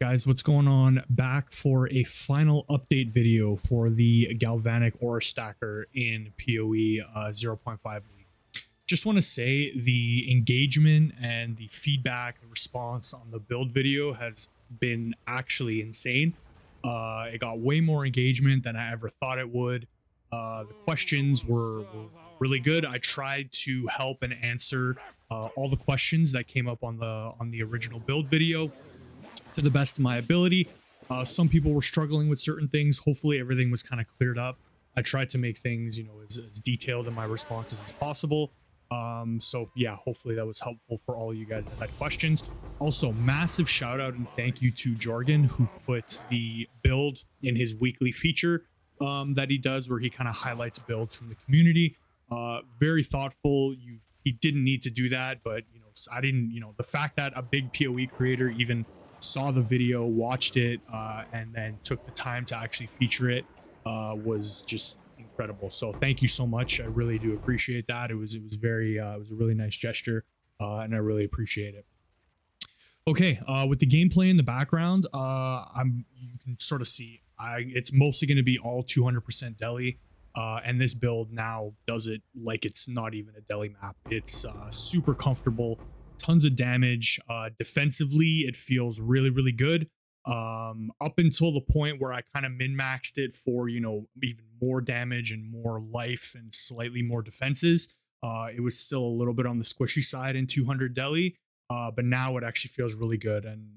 Guys, what's going on? Back for a final update video for the Galvanic Aura Stacker in PoE 0.5 League. Just want to say the engagement and the feedback, the response on the build video has been actually insane. It got way more engagement than I ever thought it would. The questions were really good. I tried to help and answer all the questions that came up on the original build video to the best of my ability. Some people were struggling with certain things. Hopefully everything was kind of cleared up. I tried to make things, as detailed in my responses as possible. So yeah, hopefully that was helpful for all you guys that had questions. Also, massive shout out and thank you to Jorgen, who put the build in his weekly feature that he does, where he kind of highlights builds from the community. Very thoughtful. He didn't need to do that, but I didn't. The fact that a big PoE creator even saw the video, watched it, and then took the time to actually feature it was just incredible. So thank you so much. I really do appreciate that. It was very it was a really nice gesture, and I really appreciate it. Okay, with the gameplay in the background, you can sort of see it's mostly going to be all 200% deli. And this build now does it like it's not even a deli map. It's super comfortable, tons of damage. Defensively, it feels really good. Up until the point where I kind of min-maxed it for, even more damage and more life and slightly more defenses. It was still a little bit on the squishy side in 200 deli, but now it actually feels really good. And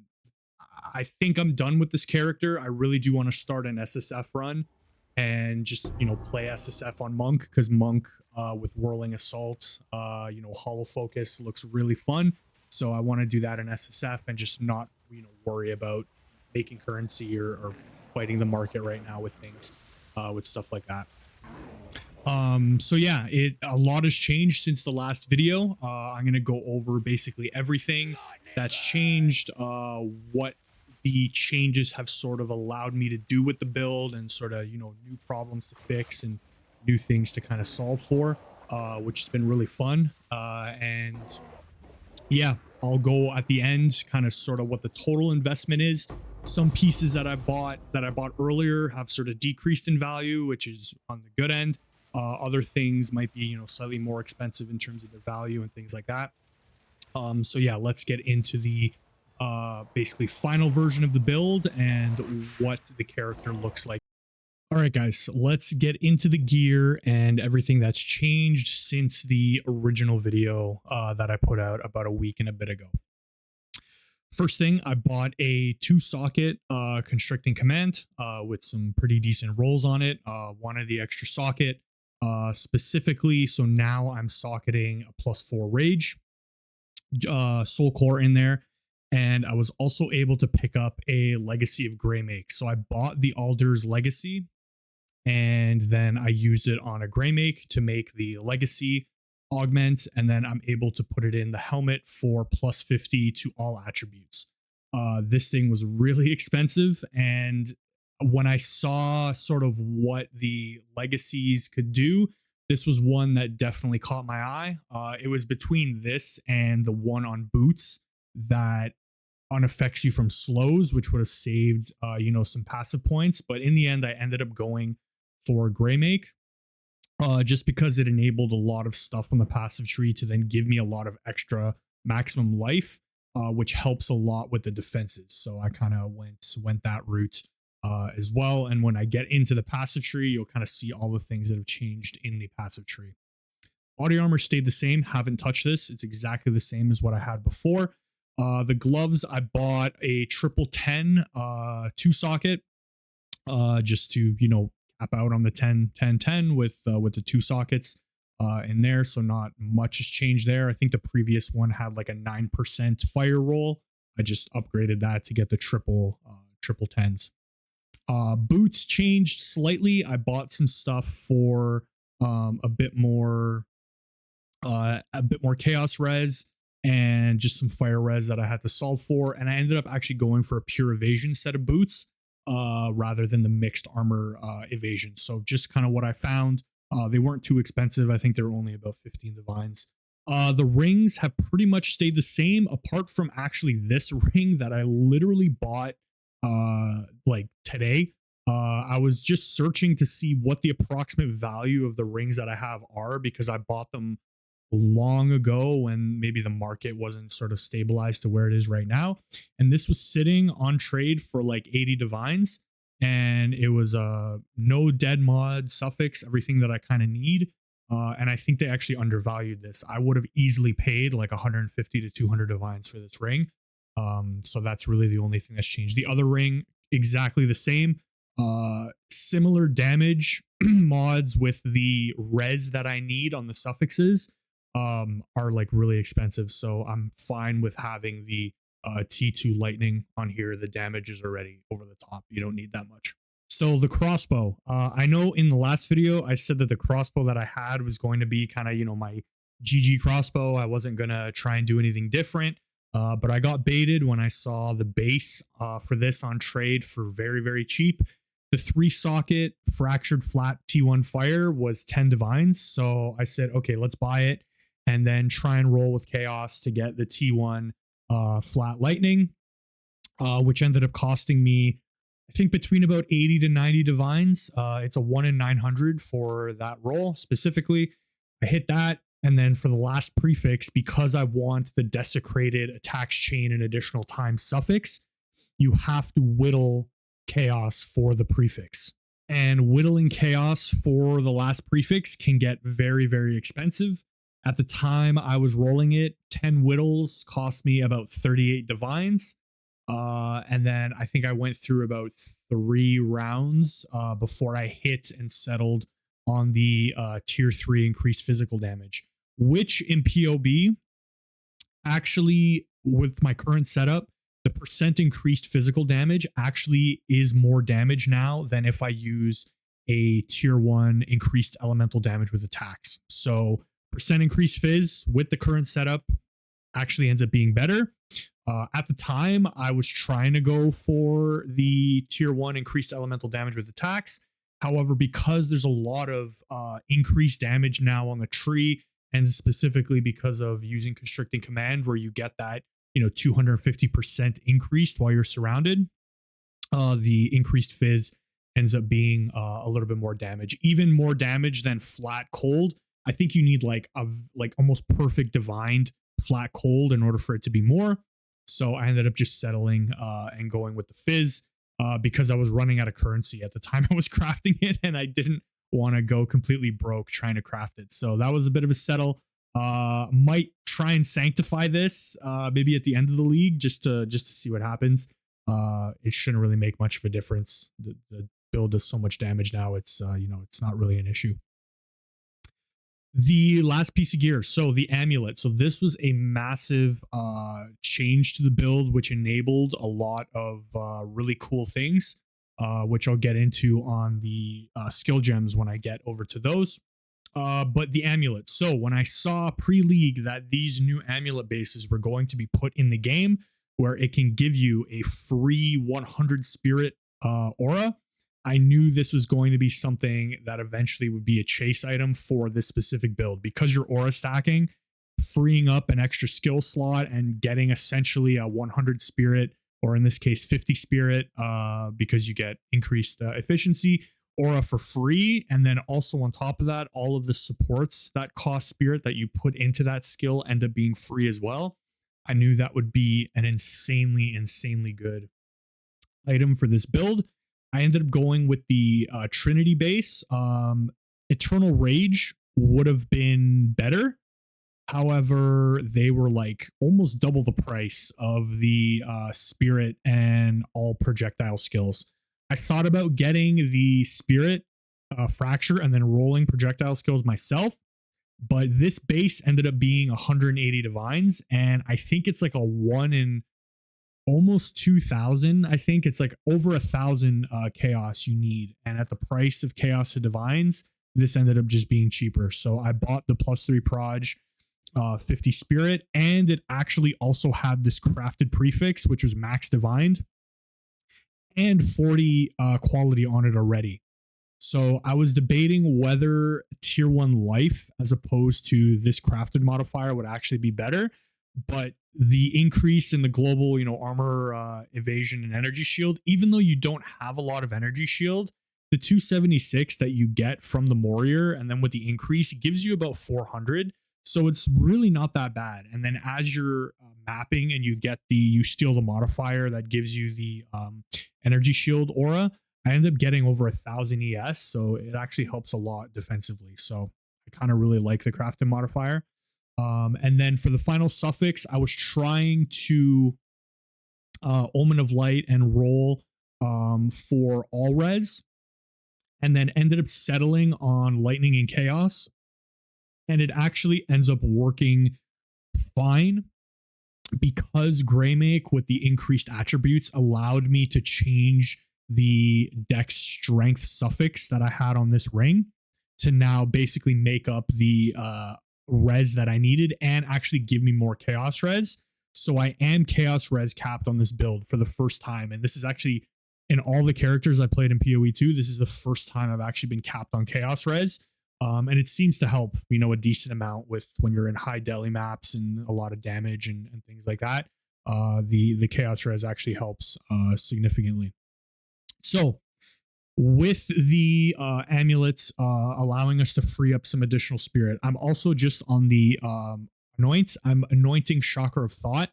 I think I'm done with this character. I really do want to start an SSF run and just play SSF on Monk, because Monk with Whirling Assault, Hollow Focus looks really fun. So I want to do that in SSF and just not worry about making currency or fighting the market right now with things, with stuff like that. So yeah, a lot has changed since the last video. I'm gonna go over basically everything that's changed, what the changes have sort of allowed me to do with the build, and sort of new problems to fix and new things to kind of solve for, which has been really fun. And yeah, I'll go at the end kind of sort of what the total investment is. Some pieces that I bought earlier have sort of decreased in value, which is on the good end. Other things might be slightly more expensive in terms of their value and things like that. So yeah, let's get into the basically final version of the build and what the character looks like. All right, guys, let's get into the gear and everything that's changed since the original video that I put out about a week and a bit ago. First thing, I bought a 2-socket constricting command with some pretty decent rolls on it. Wanted the extra socket specifically, so now I'm socketing a +4 rage, soul core in there. And I was also able to pick up a Legacy of Greymake. So I bought the Alder's Legacy, and then I used it on a Greymake to make the Legacy augment, and then I'm able to put it in the helmet for +50 to all attributes. This thing was really expensive, and when I saw sort of what the Legacies could do, this was one that definitely caught my eye. It was between this and the one on boots that unaffects you from slows, which would have saved some passive points. But in the end, I ended up going for Greymake, just because it enabled a lot of stuff on the passive tree to then give me a lot of extra maximum life, which helps a lot with the defenses. So I kind of went that route as well. And when I get into the passive tree, you'll kind of see all the things that have changed in the passive tree. Body armor stayed the same. Haven't touched this. It's exactly the same as what I had before. The gloves, I bought a 1010 2-socket, just to cap out on the 10 with the 2 sockets in there. So not much has changed there. I think the previous one had like a 9% fire roll. I just upgraded that to get the triple 10s. Boots changed slightly. I bought some stuff for a bit more chaos res and just some fire res that I had to solve for, and I ended up actually going for a pure evasion set of boots rather than the mixed armor evasion. So just kind of what I found. They weren't too expensive. I think they were only about 15 divines. The rings have pretty much stayed the same, apart from actually this ring that I literally bought like today. I was just searching to see what the approximate value of the rings that I have are, because I bought them long ago when maybe the market wasn't sort of stabilized to where it is right now. And this was sitting on trade for like 80 divines. And it was no dead mod suffix, everything that I kind of need. And I think they actually undervalued this. I would have easily paid like 150 to 200 divines for this ring. So that's really the only thing that's changed. The other ring, exactly the same. Similar damage mods with the res that I need on the suffixes are like really expensive. So I'm fine with having the T2 lightning on here. The damage is already over the top. You don't need that much. So the crossbow, I know in the last video, I said that the crossbow that I had was going to be kind of, you know, my GG crossbow. I wasn't going to try and do anything different. But I got baited when I saw the base for this on trade for very, very cheap. The 3-socket fractured flat T1 fire was 10 divines. So I said, okay, let's buy it and then try and roll with chaos to get the T1 flat lightning, which ended up costing me, I think, between about 80 to 90 divines. It's a 1 in 900 for that roll specifically. I hit that. And then for the last prefix, because I want the desecrated attacks chain and additional time suffix, you have to whittle chaos for the prefix. And whittling chaos for the last prefix can get very, very expensive. At the time I was rolling it, 10 whittles cost me about 38 divines. And then I think I went through about 3 rounds before I hit and settled on the tier 3 increased physical damage, which in POB, actually with my current setup, the percent increased physical damage actually is more damage now than if I use a tier 1 increased elemental damage with attacks. So percent increased phys with the current setup actually ends up being better. At the time, I was trying to go for the tier 1 increased elemental damage with attacks. However, because there's a lot of increased damage now on the tree, and specifically because of using constricting command where you get that, you know, 250% increased while you're surrounded, the increased fizz ends up being a little bit more damage, even more damage than flat cold. I think you need like almost perfect divined flat cold in order for it to be more. So I ended up just settling and going with the fizz because I was running out of currency at the time I was crafting it, and I didn't want to go completely broke trying to craft it. So that was a bit of a settle. Might try and sanctify this maybe at the end of the league just to see what happens. It shouldn't really make much of a difference. The build does so much damage now. It's it's not really an issue. The last piece of gear, so the amulet. So this was a massive change to the build, which enabled a lot of really cool things, which I'll get into on the skill gems when I get over to those. But the amulet. So when I saw pre-league that these new amulet bases were going to be put in the game, where it can give you a free 100 spirit aura, I knew this was going to be something that eventually would be a chase item for this specific build, because you're aura stacking, freeing up an extra skill slot and getting essentially a 100 spirit, or in this case 50 spirit, because you get increased efficiency aura for free. And then also on top of that, all of the supports that cost spirit that you put into that skill end up being free as well. I knew that would be an insanely good item for this build. I ended up going with the Trinity base. Eternal Rage would have been better. However, they were like almost double the price of the Spirit and all projectile skills. I thought about getting the Spirit Fracture and then rolling projectile skills myself, but this base ended up being 180 divines, and I think it's like a 1 in almost 2,000. I think it's like over 1,000 chaos you need, and at the price of chaos to divines, this ended up just being cheaper. So I bought the +3 proj 50 spirit, and it actually also had this crafted prefix, which was max divined, and 40 quality on it already. So I was debating whether tier 1 life as opposed to this crafted modifier would actually be better. but the increase in the global, armor, evasion, and energy shield, even though you don't have a lot of energy shield, the 276 that you get from the warrior, and then with the increase, gives you about 400. So it's really not that bad. And then as you're mapping and you steal the modifier that gives you the energy shield aura, I end up getting over 1,000 ES. So it actually helps a lot defensively. So I kind of really like the crafting modifier. And then for the final suffix, I was trying to Omen of Light and roll for all res, and then ended up settling on Lightning and Chaos. And it actually ends up working fine because Greymake with the increased attributes allowed me to change the dex strength suffix that I had on this ring to now basically make up the res that I needed and actually give me more chaos res. So I am chaos res capped on this build for the first time. And this is actually, in all the characters I played in PoE2, this is the first time I've actually been capped on chaos res. And it seems to help, a decent amount with when you're in high deli maps and a lot of damage and things like that. The chaos res actually helps significantly. So with the amulets allowing us to free up some additional spirit, I'm also just on the anoint. I'm anointing Chakra of Thought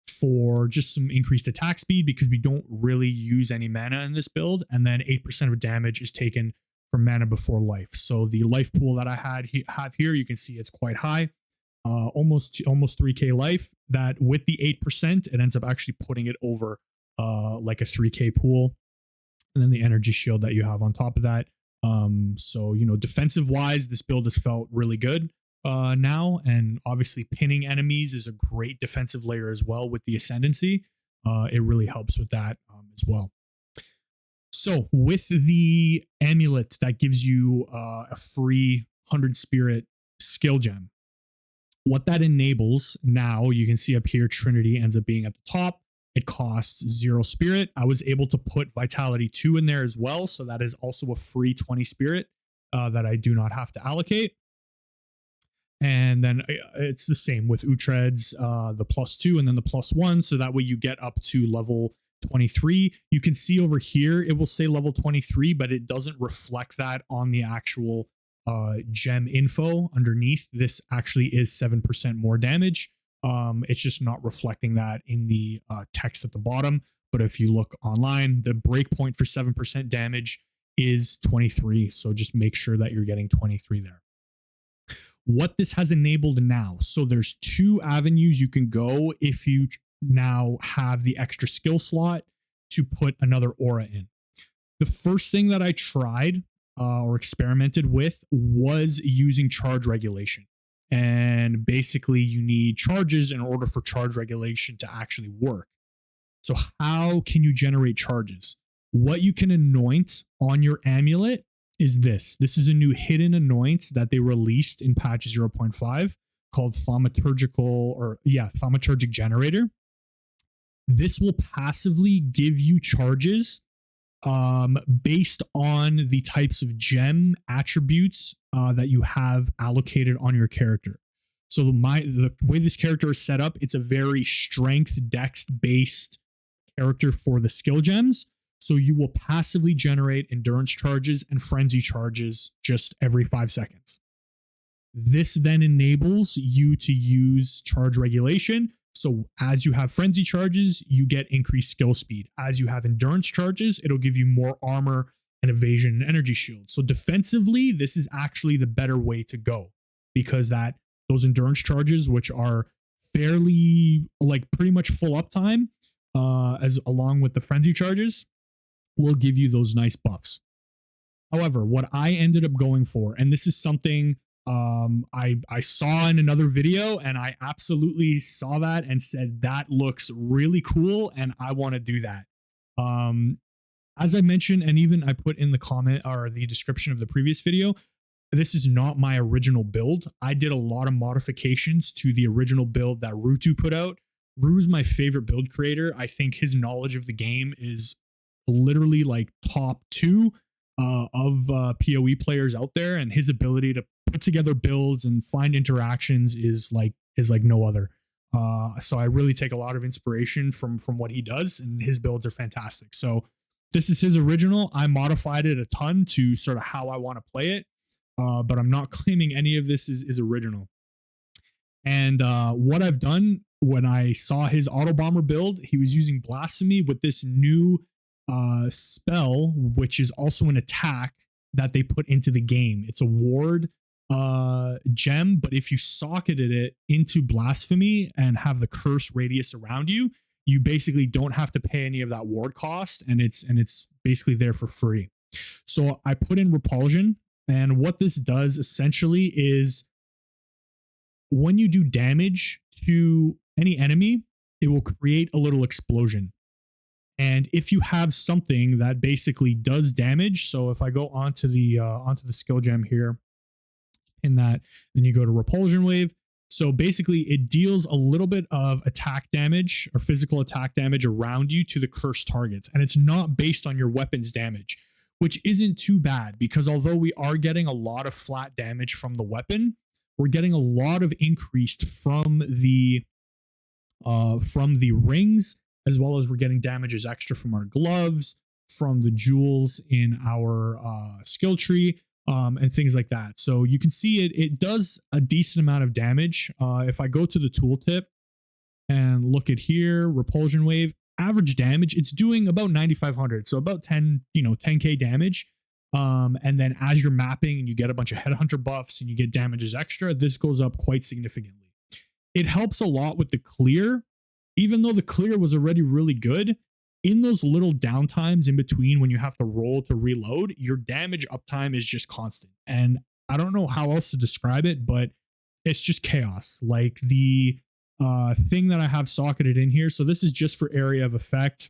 for just some increased attack speed because we don't really use any mana in this build. And then 8% of damage is taken from mana before life. So the life pool that I have here, you can see it's quite high, almost 3k life. That with the 8%, it ends up actually putting it over like a 3k pool. And then the energy shield that you have on top of that. So, defensive wise, this build has felt really good now. And obviously pinning enemies is a great defensive layer as well with the ascendancy. It really helps with that as well. So with the amulet that gives you a free 100 spirit skill gem, what that enables now, you can see up here, Trinity ends up being at the top. It costs 0 spirit. I was able to put Vitality 2 in there as well. So that is also a free 20 spirit that I do not have to allocate. And then it's the same with Utread's, the +2 and then the +1. So that way you get up to level 23. You can see over here, it will say level 23, but it doesn't reflect that on the actual gem info underneath. This actually is 7% more damage. It's just not reflecting that in the text at the bottom. But if you look online, the breakpoint for 7% damage is 23. So just make sure that you're getting 23 there. What this has enabled now, so there's 2 avenues you can go if you now have the extra skill slot to put another aura in. The first thing that I tried or experimented with was using charge regulation. And basically you need charges in order for charge regulation to actually work. So how can you generate charges? What you can anoint on your amulet is this. This is a new hidden anoint that they released in patch 0.5 called Thaumaturgic Generator. This will passively give you charges based on the types of gem attributes that you have allocated on your character. So the way this character is set up, it's a very strength dex based character for the skill gems. So you will passively generate endurance charges and frenzy charges just every 5 seconds. This then enables you to use charge regulation. So as you have frenzy charges, you get increased skill speed. As you have endurance charges, it'll give you more armor and evasion and energy shield. So defensively, this is actually the better way to go because those endurance charges, which are fairly like pretty much full uptime, as along with the frenzy charges, will give you those nice buffs. However, what I ended up going for, and this is something I saw in another video, and I absolutely saw that and said that looks really cool and I want to do that. As I mentioned, and even I put in the comment or the description of the previous video, this is not my original build. I did a lot of modifications to the original build that Rutu put out. Ru's my favorite build creator. I think his knowledge of the game is literally like top 2 of PoE players out there, and his ability to put together builds and find interactions is like no other. So I really take a lot of inspiration from what he does, and his builds are fantastic. So this is his original. I modified it a ton to sort of how I want to play it, but I'm not claiming any of this is original. And what I've done when I saw his auto bomber build, he was using Blasphemy with this new spell, which is also an attack that they put into the game. It's a ward gem, but if you socketed it into Blasphemy and have the curse radius around you, you basically don't have to pay any of that ward cost, and it's basically there for free. So I put in Repulsion, and what this does essentially is when you do damage to any enemy, it will create a little explosion. And if you have something that basically does damage, so if I go onto the skill gem here, in that, then you go to Repulsion Wave. So basically it deals a little bit of attack damage or physical attack damage around you to the cursed targets. And it's not based on your weapon's damage, which isn't too bad, because although we are getting a lot of flat damage from the weapon, we're getting a lot of increased from the rings, as well as we're getting damages extra from our gloves, from the jewels in our skill tree, and things like that. So you can see it does a decent amount of damage. If I go to the tooltip and look at here, Repulsion Wave, average damage, it's doing about 9,500. So about 10K damage. And then as you're mapping and you get a bunch of headhunter buffs and you get damages extra, this goes up quite significantly. It helps a lot with the clear, even though the clear was already really good. In those little downtimes in between when you have to roll to reload, your damage uptime is just constant. And I don't know how else to describe it, but it's just chaos. Like the thing that I have socketed in here. So this is just for area of effect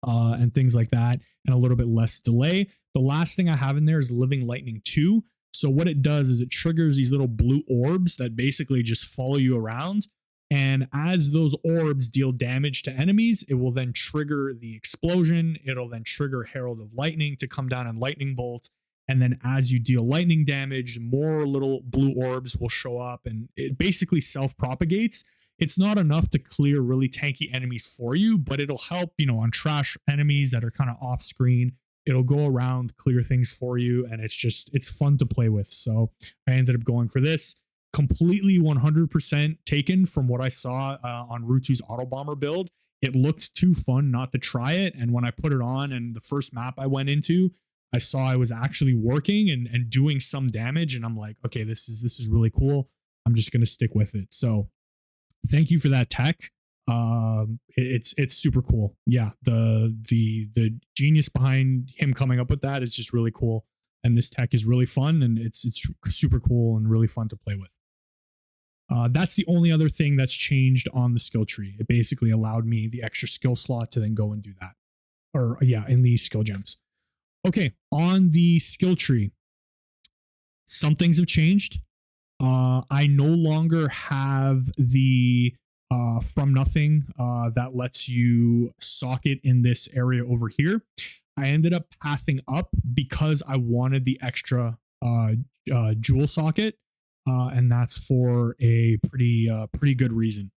and things like that, and a little bit less delay. The last thing I have in there is Living Lightning 2. So what it does is it triggers these little blue orbs that basically just follow you around. And as those orbs deal damage to enemies, it will then trigger the explosion. It'll then trigger Herald of Lightning to come down and lightning bolt. And then as you deal lightning damage, more little blue orbs will show up, and it basically self-propagates. It's not enough to clear really tanky enemies for you, but it'll help, on trash enemies that are kind of off screen. It'll go around, clear things for you, and it's fun to play with. So I ended up going for this. Completely 100% taken from what I saw on Rutu's Auto Bomber build. It looked too fun not to try it, and when I put it on and the first map I went into, I saw I was actually working and doing some damage, and I'm like, okay, this is really cool. I'm just gonna stick with it. So thank you for that tech. It's super cool. Yeah, the genius behind him coming up with that is just really cool, and this tech is really fun, and it's super cool and really fun to play with. That's the only other thing that's changed on the skill tree. It basically allowed me the extra skill slot to then go and do that. Or yeah, in the skill gems. Okay, on the skill tree, some things have changed. I no longer have the from nothing that lets you socket in this area over here. I ended up pathing up because I wanted the extra jewel socket. And that's for a pretty good reason.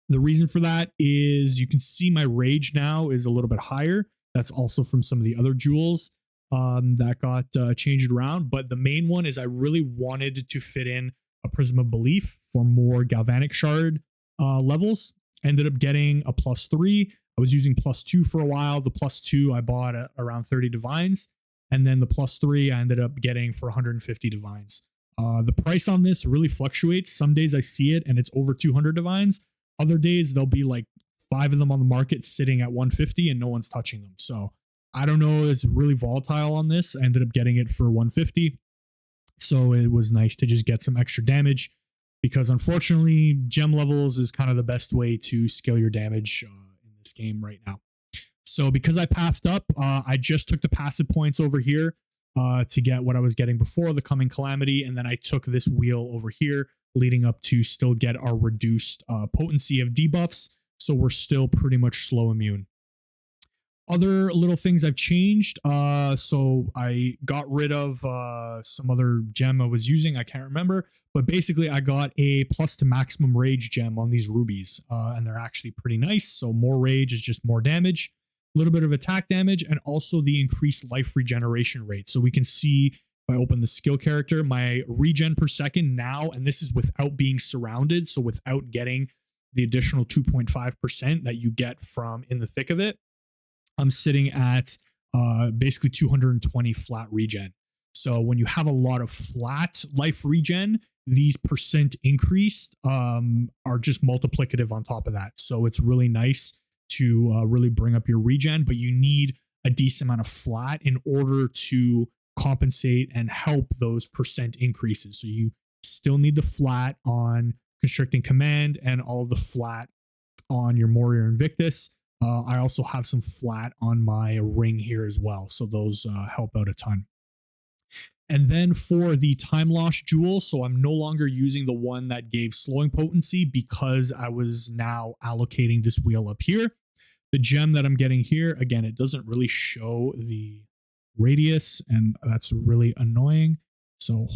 The reason for that is you can see my rage now is a little bit higher. That's also from some of the other jewels that got changed around. But the main one is I really wanted to fit in a Prism of Belief for more Galvanic Shard levels. Ended up getting a +3. I was using +2 for a while. The +2 I bought at around 30 divines. And then the +3 I ended up getting for 150 divines. The price on this really fluctuates. Some days I see it and it's over 200 divines. Other days there'll be like 5 of them on the market sitting at 150 and no one's touching them. So I don't know, it's really volatile on this. I ended up getting it for 150. So it was nice to just get some extra damage, because unfortunately gem levels is kind of the best way to scale your damage in this game right now. So because I pathed up, I just took the passive points over here to get what I was getting before the Coming Calamity, and then I took this wheel over here leading up to still get our reduced potency of debuffs, so we're still pretty much slow immune. Other little things I've changed, so I got rid of some other gem I was using, I can't remember, But basically I got a plus to maximum rage gem on these rubies, and they're actually pretty nice. So more rage is just more damage, a little bit of attack damage, and also the increased life regeneration rate. So we can see if I open the skill character, my regen per second now, and this is without being surrounded, so without getting the additional 2.5% that you get from in the thick of it, I'm sitting at basically 220 flat regen. So when you have a lot of flat life regen, these percent increased are just multiplicative on top of that. So it's really nice to really bring up your regen, but you need a decent amount of flat in order to compensate and help those percent increases. So you still need the flat on Constricting Command and all of the flat on your Warrior Invictus. I also have some flat on my ring here as well. So those help out a ton. And then for the Time Lost Jewel, so I'm no longer using the one that gave slowing potency because I was now allocating this wheel up here. The gem that I'm getting here, again, it doesn't really show the radius, and that's really annoying. So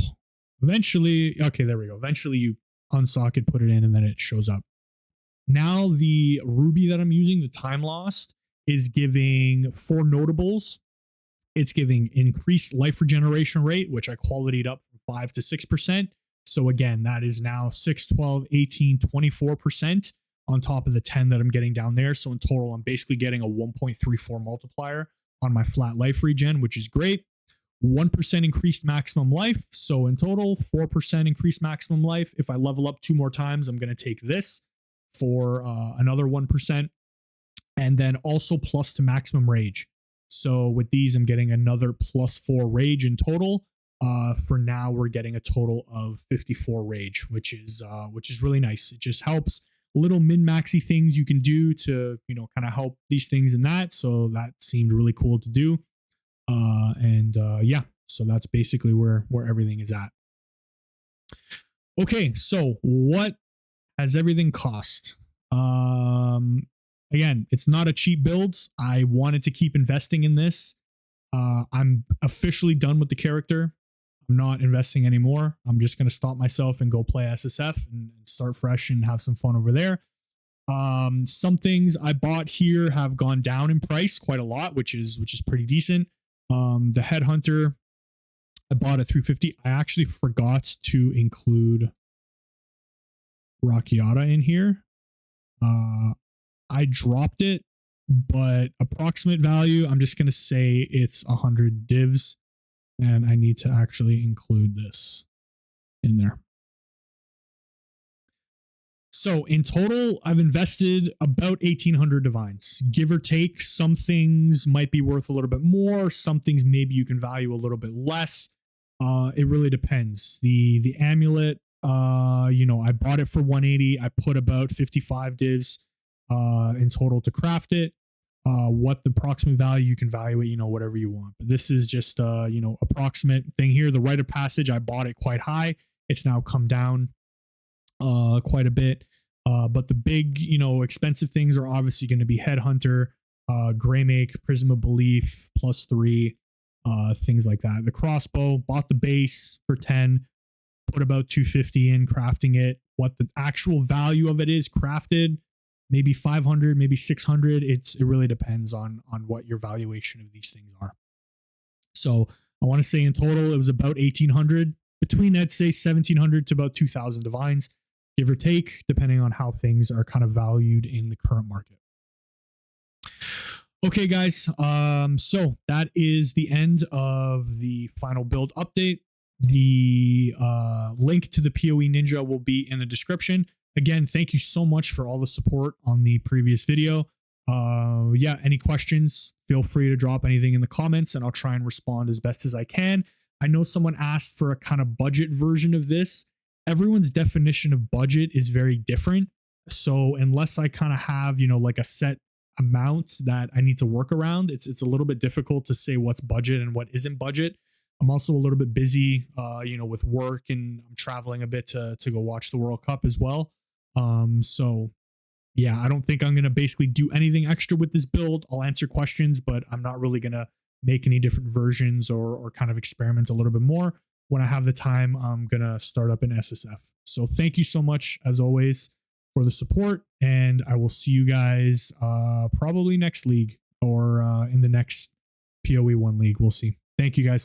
eventually, okay, there we go. Eventually you unsock it, put it in, and then it shows up. Now the ruby that I'm using, the Time Lost, is giving 4 notables. It's giving increased life regeneration rate, which I qualityed up from 5 to 6%. So again, that is now 6, 12, 18, 24% on top of the 10 that I'm getting down there. So in total, I'm basically getting a 1.34 multiplier on my flat life regen, which is great. 1% increased maximum life. So in total, 4% increased maximum life. If I level up 2 more times, I'm going to take this for another 1%. And then also plus to maximum rage. So with these, I'm getting another plus 4 rage in total. For now, we're getting a total of 54 rage, which is really nice. It just helps little min-maxy things you can do to, kind of help these things in that. So that seemed really cool to do. Yeah, so that's basically where everything is at. Okay, so what has everything cost? Again, it's not a cheap build. I wanted to keep investing in this. I'm officially done with the character. I'm not investing anymore. I'm just going to stop myself and go play SSF and start fresh and have some fun over there. Some things I bought here have gone down in price quite a lot, which is pretty decent. The Headhunter, I bought at 350. I actually forgot to include Rakiata in here. I dropped it, but approximate value, I'm just going to say it's 100 divs, and I need to actually include this in there. So in total, I've invested about 1,800 divines, give or take. Some things might be worth a little bit more. Some things maybe you can value a little bit less. It really depends. The amulet, I bought it for 180. I put about 55 divs in total to craft it. What the approximate value, you can value it, whatever you want. But this is just approximate thing here. The rite of passage, I bought it quite high. It's now come down quite a bit. But the big, expensive things are obviously going to be Headhunter, Greymake, Prism of Belief, +3, things like that. The Crossbow, bought the base for 10, put about 250 in crafting it. What the actual value of it is crafted, maybe 500, maybe 600. It really depends on what your valuation of these things are. So I want to say in total, it was about 1,800, between, I'd say 1,700 to about 2,000 divines, give or take, depending on how things are kind of valued in the current market. Okay, guys. So that is the end of the final build update. The link to the PoE Ninja will be in the description. Again, thank you so much for all the support on the previous video. Yeah, any questions, feel free to drop anything in the comments and I'll try and respond as best as I can. I know someone asked for a kind of budget version of this. Everyone's definition of budget is very different. So unless I kind of have, like a set amount that I need to work around, it's a little bit difficult to say what's budget and what isn't budget. I'm also a little bit busy, with work, and I'm traveling a bit to go watch the World Cup as well. So yeah, I don't think I'm going to basically do anything extra with this build. I'll answer questions, but I'm not really going to make any different versions or kind of experiment a little bit more. when I have the time, I'm going to start up an SSF. So thank you so much, as always, for the support. And I will see you guys probably next league or in the next PoE 1 league. We'll see. Thank you guys.